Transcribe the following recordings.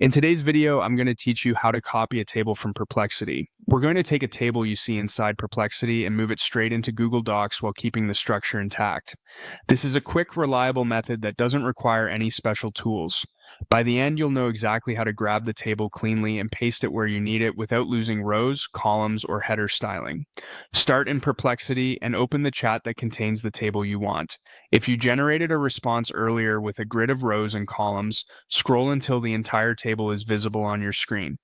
In today's video, I'm going to teach you how to copy a table from Perplexity. We're going to take a table you see inside Perplexity and move it straight into Google Docs while keeping the structure intact. This is a quick, reliable method that doesn't require any special tools. By the end, you'll know exactly how to grab the table cleanly and paste it where you need it without losing rows, columns, or header styling. Start in Perplexity and open the chat that contains the table you want. If you generated a response earlier with a grid of rows and columns, scroll until the entire table is visible on your screen.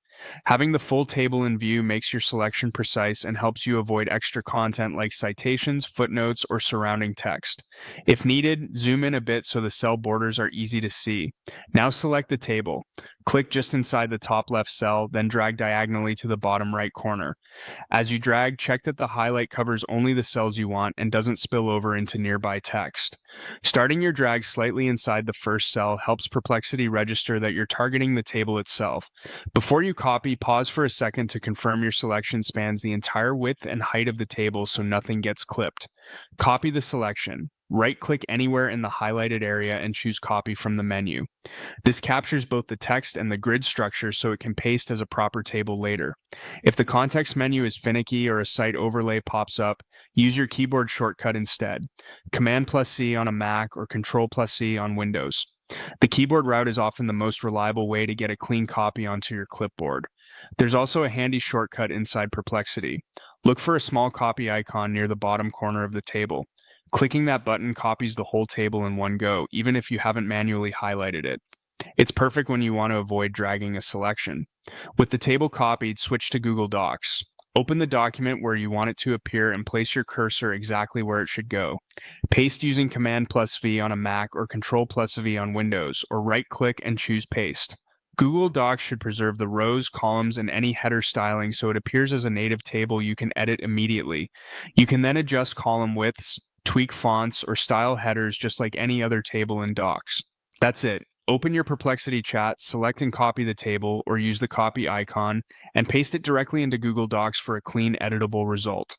Having the full table in view makes your selection precise and helps you avoid extra content like citations, footnotes, or surrounding text. If needed, zoom in a bit so the cell borders are easy to see. Now select the table. Click just inside the top left cell, then drag diagonally to the bottom right corner. As you drag, check that the highlight covers only the cells you want and doesn't spill over into nearby text. Starting your drag slightly inside the first cell helps Perplexity register that you're targeting the table itself. Before you copy, pause for a second to confirm your selection spans the entire width and height of the table so nothing gets clipped. Copy the selection. Right-click anywhere in the highlighted area and choose Copy from the menu. This captures both the text and the grid structure so it can paste as a proper table later. If the context menu is finicky or a site overlay pops up, use your keyboard shortcut instead. Command+C on a Mac or Control+C on Windows. The keyboard route is often the most reliable way to get a clean copy onto your clipboard. There's also a handy shortcut inside Perplexity. Look for a small copy icon near the bottom corner of the table. Clicking that button copies the whole table in one go, even if you haven't manually highlighted it. It's perfect when you want to avoid dragging a selection. With the table copied, switch to Google Docs. Open the document where you want it to appear and place your cursor exactly where it should go. Paste using Command+V on a Mac or Control+V on Windows, or right-click and choose Paste. Google Docs should preserve the rows, columns, and any header styling so it appears as a native table you can edit immediately. You can then adjust column widths, tweak fonts, or style headers just like any other table in Docs. That's it. Open your Perplexity chat, select and copy the table, or use the copy icon, and paste it directly into Google Docs for a clean, editable result.